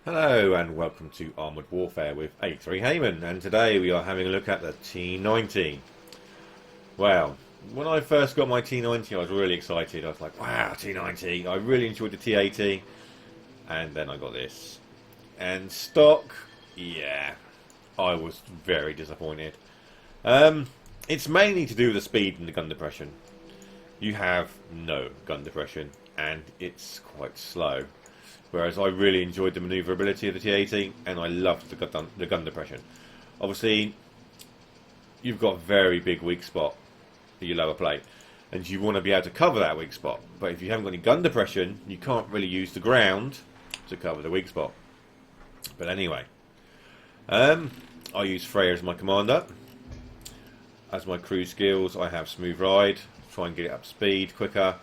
Hello and welcome to Armoured Warfare with A3 Heyman, and today we are having a look at the T90. Well, when I first got my T90 I was really excited. I was like, wow, T90. I really enjoyed the T80, and then I got this. And stock, yeah, I was very disappointed. It's mainly to do with the speed and the gun depression. You have no gun depression and it's quite slow. Whereas I really enjoyed the manoeuvrability of the T80 and I loved the gun depression. Obviously, you've got a very big weak spot for your lower plate and you want to be able to cover that weak spot. But if you haven't got any gun depression, you can't really use the ground to cover the weak spot. But anyway, I use Freya as my commander. As my crew skills, I have smooth ride, try and get it up to speed quicker,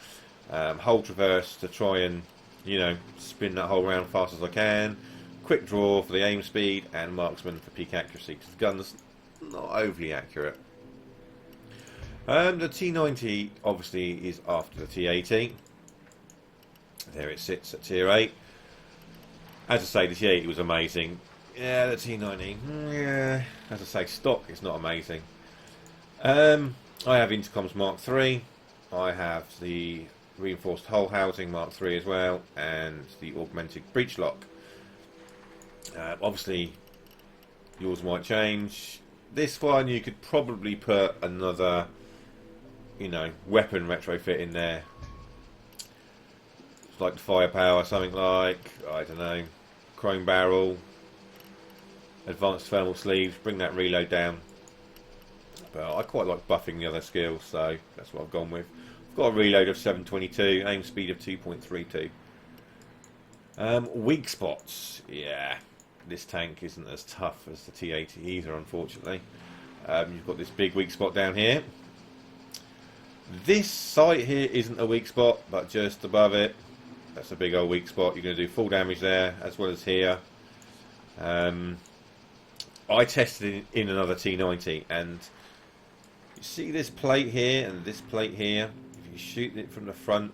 hold traverse to try and, you know, spin that whole round fast as I can, quick draw for the aim speed, and marksman for peak accuracy, because the gun's not overly accurate. The T90 obviously is after the T80. There it sits at tier 8. As I say, the T80 was amazing. Yeah, the T90, yeah, as I say, stock is not amazing. I have intercoms Mark III. I have the reinforced hull housing Mark III as well, and the augmented breech lock. Obviously, yours might change. This one you could probably put another, you know, weapon retrofit in there. It's like the firepower, something like, I don't know, chrome barrel, advanced thermal sleeves, bring that reload down. But I quite like buffing the other skills, so that's what I've gone with. I've got a reload of 722, aim speed of 2.32. Weak spots, yeah. This tank isn't as tough as the T80 either, unfortunately. You've got this big weak spot down here. This site here isn't a weak spot, but just above it, that's a big old weak spot. You're going to do full damage there, as well as here. I tested it in another T90, and you see this plate here and this plate here. If you shoot it from the front,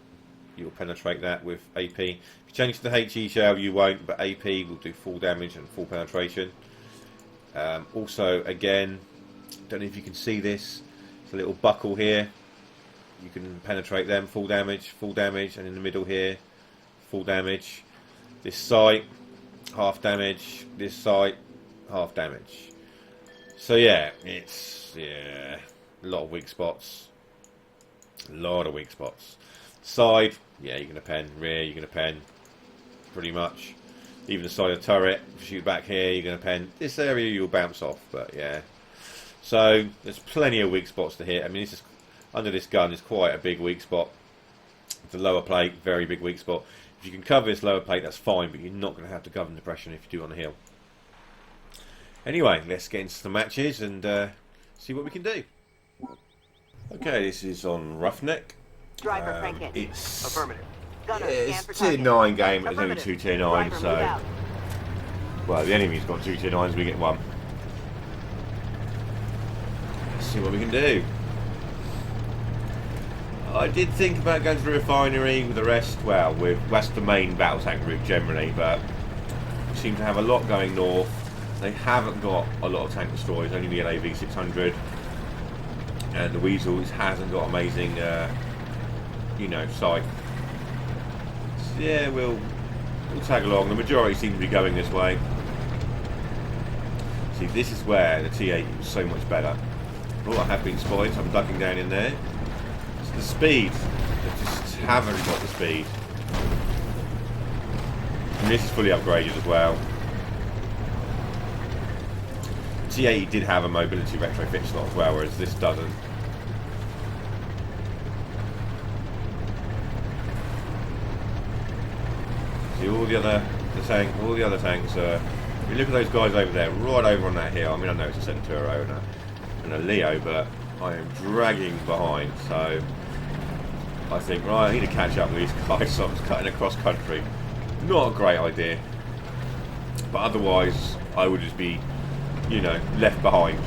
you'll penetrate that with AP. If you change to the HE shell, you won't, but AP will do full damage and full penetration. Also, again, don't know if you can see this. It's a little buckle here. You can penetrate them, full damage, and in the middle here, full damage. This sight, half damage. This sight, half damage. So yeah, it's a lot of weak spots. A lot of weak spots. Side, yeah, you're gonna pen. Rear, you're gonna pen. Pretty much. Even the side of the turret, if you shoot back here, you're gonna pen. This area you'll bounce off, but yeah. So there's plenty of weak spots to hit. I mean, this is under this gun is quite a big weak spot. The lower plate, very big weak spot. If you can cover this lower plate, that's fine, but you're not going to have to cover depression if you do it on the hill. Anyway, let's get into some matches and see what we can do. Okay, this is on Roughneck. Driver crank it. It's affirmative. Yeah, it's a tier 9 game, but there's only 2 tier 9s, so... Well, the enemy's got 2 tier 9s, we get 1. Let's see what we can do. I did think about going to the refinery with the rest, well, that's the main battle tank route generally, but we seem to have a lot going north. They haven't got a lot of tank destroyers, only the LAV 600, and the Weasel hasn't got amazing, you know, sight. So yeah, we'll tag along. The majority seem to be going this way. See, this is where the T80 was so much better. Oh, I have been spotted, so I'm ducking down in there. It's the speed. They just haven't got the speed. And this is fully upgraded as well. T80 did have a mobility retrofit slot as well, whereas this doesn't. See, all the other tanks are. If you look at those guys over there, right over on that hill. I mean, I know it's a Centuro and a Leo, but I am dragging behind. So I think, right, I need to catch up with these guys. So I'm just cutting across country. Not a great idea, but otherwise I would just be, you know, left behind.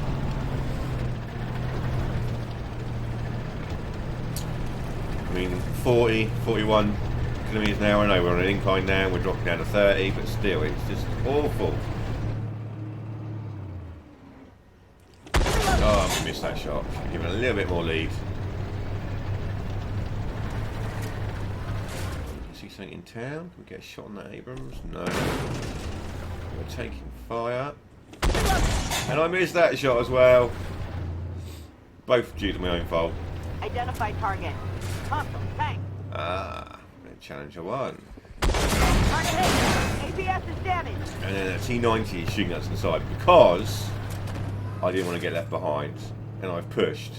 I mean, 40, 41 kilometres an hour. I know we're on an incline now, we're dropping down to 30, but still, it's just awful. Oh, we missed that shot. Should have given a little bit more lead. See something in town? Can we get a shot on that Abrams? No. We're taking fire. And I missed that shot as well. Both due to my own fault. Identify target. Hostile tank. Ah, Challenger 1. Target hit. APS is damaged. And then a T90 is shooting us inside because I didn't want to get left behind. And I've pushed.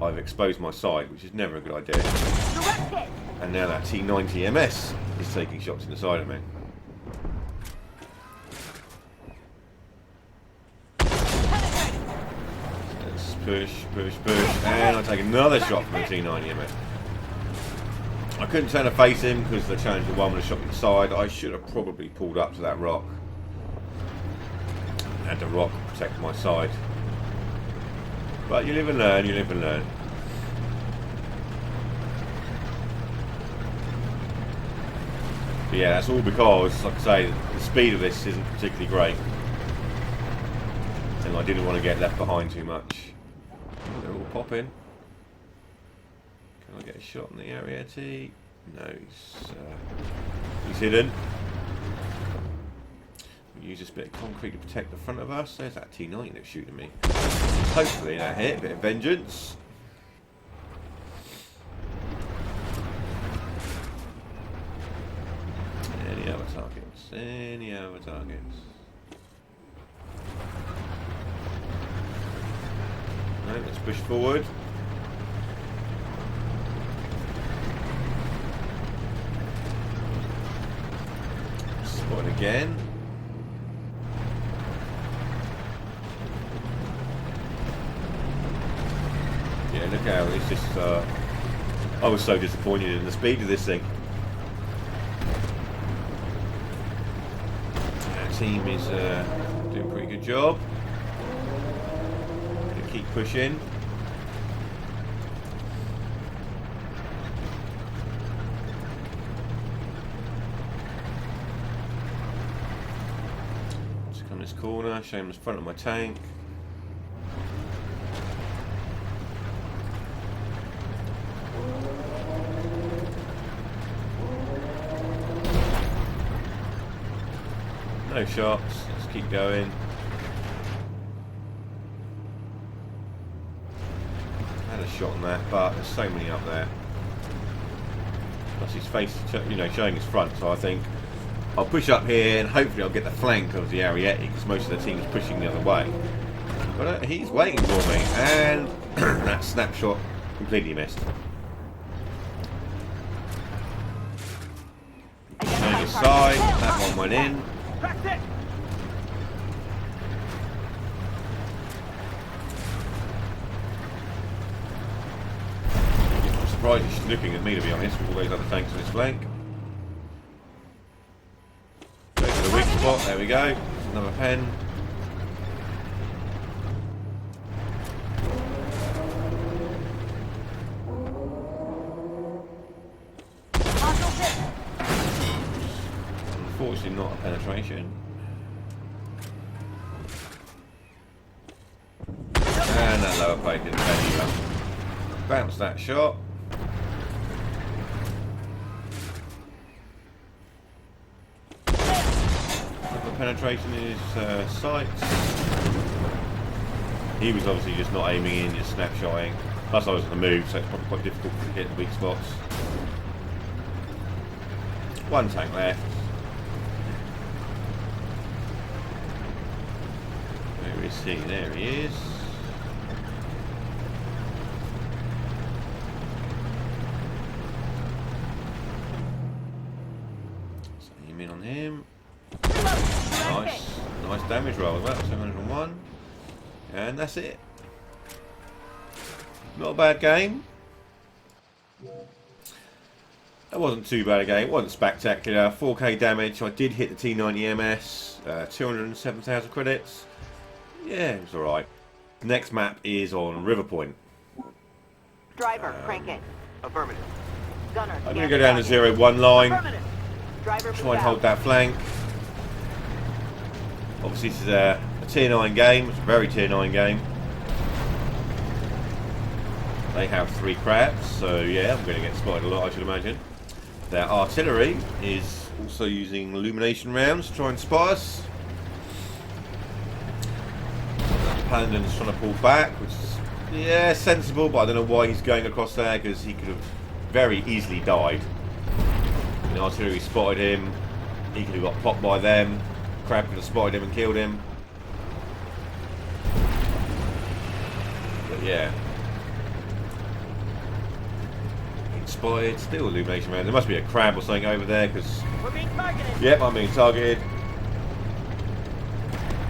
I've exposed my side, which is never a good idea. Direct hit. And now that T90 MS is taking shots in the side of me. Let's push, push, push. And I take another shot from the T90 MS. I couldn't turn to face him because the Challenger 1 would have shot me inside. I should have probably pulled up to that rock. And the rock protected my side. But you live and learn, you live and learn. But yeah, that's all because, like I say, the speed of this isn't particularly great. And I didn't want to get left behind too much. Oh, they're all popping. Can I get a shot in the area T? No, he's hidden. We use this bit of concrete to protect the front of us. There's that T90 that's shooting me. Hopefully that hit, a bit of vengeance. Any other targets? Any other targets? No, let's push forward. Spotted again. Yeah, look how it's just. I was so disappointed in the speed of this thing. Our team is doing a pretty good job. Gonna keep pushing. Just come this corner, show them the front of my tank. No shots, let's keep going. I had a shot on that, but there's so many up there. Plus his face, you know, showing his front, so I think I'll push up here and hopefully I'll get the flank of the Ariete because most of the team is pushing the other way. But he's waiting for me, and that snapshot completely missed. Showing his side, that one went in. I'm surprised he's looking at me, to be honest, with all those other tanks on his flank. Go to the weak spot, there we go. Another pen. Unfortunately not a penetration. And that lower plate didn't pay either. Bounce that shot. The penetration is sights. He was obviously just not aiming in, just snapshotting. Plus I was on the move, so it's probably quite difficult to hit the weak spots. One tank left. Where is he? There he is. So aim in on him. Nice. Nice damage roll as well, 701. And that's it. Not a bad game. That wasn't too bad a game. It wasn't spectacular. 4k damage. I did hit the T90 MS. 207,000 credits. Yeah, it was alright. The next map is on River Point. Driver, crank it. Affirmative. Gunner. I'm going to go down the 0-1 line. Affirmative. Driver Try and hold that flank. Obviously this is a tier 9 game. It's a very tier 9 game. They have 3 crabs, so yeah, I'm going to get spotted a lot, I should imagine. Their artillery is also using illumination rounds to try and spot us. Paladin's trying to pull back, which is, yeah, sensible, but I don't know why he's going across there, because he could have very easily died. The artillery spotted him, he could have got popped by them, crab could have spotted him and killed him. But yeah. Spotted, still illumination round. There must be a crab or something over there, because... We're being targeted. Yep, I'm being targeted.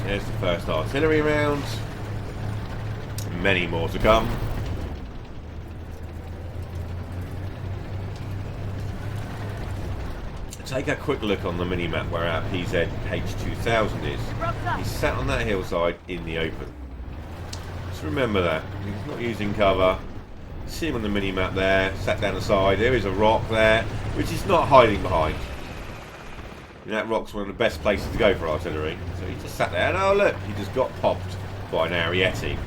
There's the first artillery round. Many more to come. Take a quick look on the mini-map where our PZH-2000 is. He's sat on that hillside in the open. Just remember that. He's not using cover. See him on the mini-map there, sat down the side. There is a rock there, which he's not hiding behind. And that rock's one of the best places to go for artillery. So he just sat there, and oh look, he just got popped by an Ariete.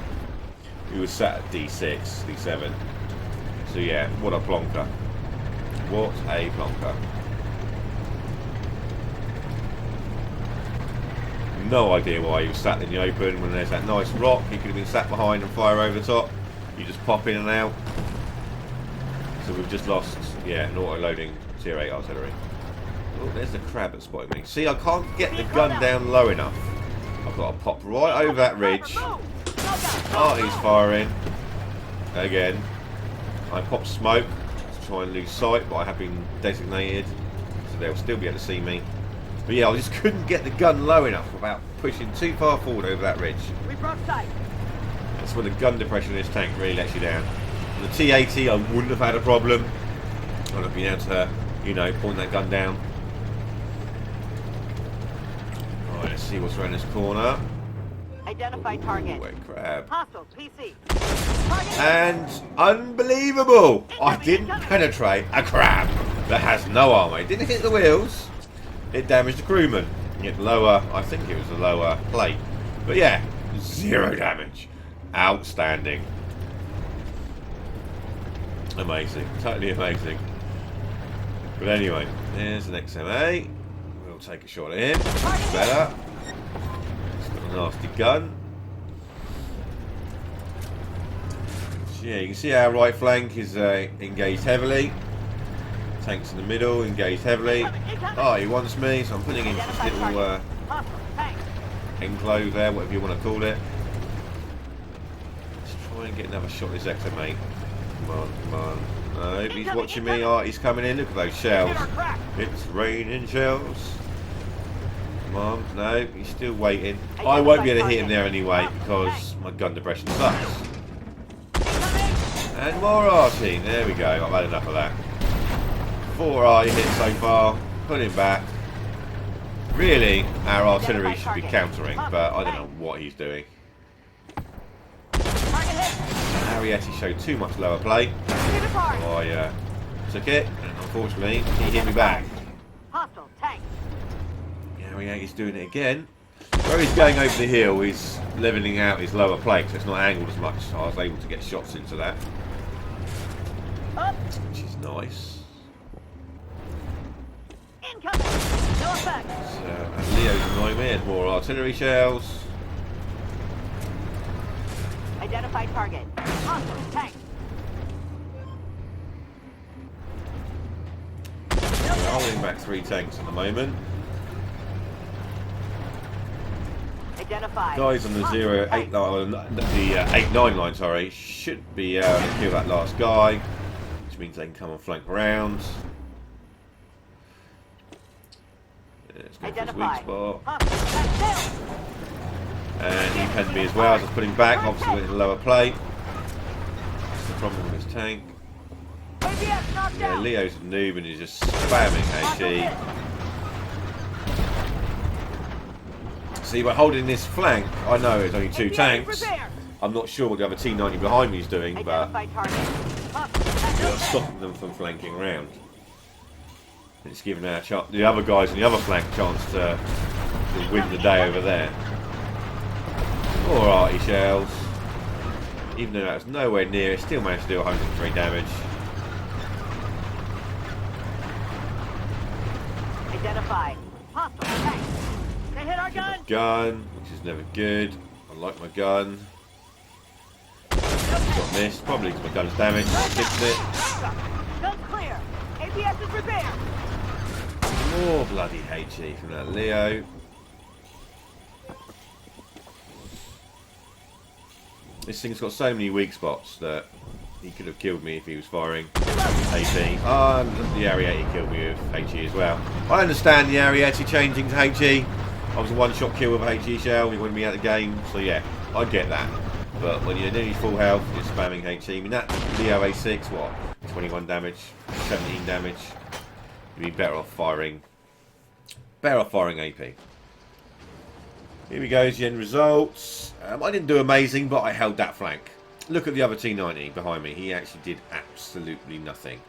He was sat at D6, D7. So yeah, what a plonker. What a plonker. No idea why he was sat in the open when there's that nice rock. He could have been sat behind and fire over the top. You just pop in and out. So we've just lost, yeah, an auto-loading tier 8 artillery. Oh, there's the crab that spotted me. See, I can't get the gun down low enough. I've got to pop right over that ridge. Oh, he's firing. Again. I pop smoke to try and lose sight, but I have been designated. So they'll still be able to see me. But yeah, I just couldn't get the gun low enough without pushing too far forward over that ridge. We broke sight. That's where the gun depression in this tank really lets you down. On the T80, I wouldn't have had a problem. I'd have been able to, you know, point that gun down. Right, let's see what's around this corner. Identify target. Ooh, a crab. Hostile PC. And unbelievable! I didn't penetrate a crab that has no armor. It didn't hit the wheels. It damaged the crewman. Hit lower, I think it was the lower plate. But yeah, 0 damage. Outstanding. Amazing. Totally amazing. But anyway, there's an XMA. We'll take a shot at him. Better. He's got a nasty gun. So yeah, you can see our right flank is engaged heavily. Tanks in the middle, engaged heavily. Oh, he wants me, so I'm putting into this little enclave there, whatever you want to call it. Let's try and get another shot at this XMA. Come on, come on. No, he's watching me. Oh, he's coming in. Look at those shells. It's raining shells. Come on. No, he's still waiting. I won't be able to hit him there anyway because my gun depression sucks. And more RT. There we go. I've had enough of that. 4 RT hits so far. Put him back. Really, our artillery should be countering, but I don't know what he's doing. Ariete showed too much lower plate. So I took it, and unfortunately, he hit me back. Ariete's doing it again. Where he's going over the hill, he's levelling out his lower plate, so it's not angled as much. So I was able to get shots into that, which is nice. So, and Leo's annoying me, and more artillery shells. Identify target. Hostile tank. We're holding back 3 tanks at the moment. Identify. Guys on the 0-8 line, the 8-9 line, sorry, should be able to kill that last guy, which means they can come and flank around. Let's go for his weak spot. And he penned me as well. I was putting back, obviously with a lower plate. That's the problem with his tank. Yeah, Leo's a noob and he's just spamming HE. See, by holding this flank, I know it's only 2 tanks. I'm not sure what the other T90 behind me is doing, but That's stopping them from flanking round. It's giving the other guys on the other flank a chance to win the day over there. More arty shells. Even though that was nowhere near, it still managed to do 103 damage. Identify. Hostile tank. They hit our gun. Gun, which is never good. I like my gun. Got missed, probably because my gun's damaged. I fixed it. Gun's clear. APS is repaired. More bloody HE from that Leo. This thing's got so many weak spots that he could have killed me if he was firing HE. The Ariete killed me with HE as well. I understand the Ariete changing to HE. I was a one-shot kill with a HE shell. He wanted me out of the game, so yeah, I get that. But when you're nearly full health, you're spamming HE. I mean, that Leo A6, what? 21 damage, 17 damage. You'd be better off firing. AP. Here we go, the end results. I didn't do amazing, but I held that flank. Look at the other T90 behind me. He actually did absolutely nothing.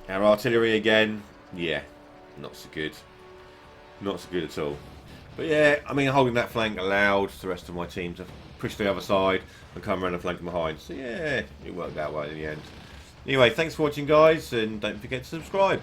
Our artillery again, yeah, not so good. Not so good at all. But yeah, I mean, holding that flank allowed the rest of my team to push to the other side and come around and flank them behind. So yeah, it worked out well in the end. Anyway, thanks for watching, guys, and don't forget to subscribe.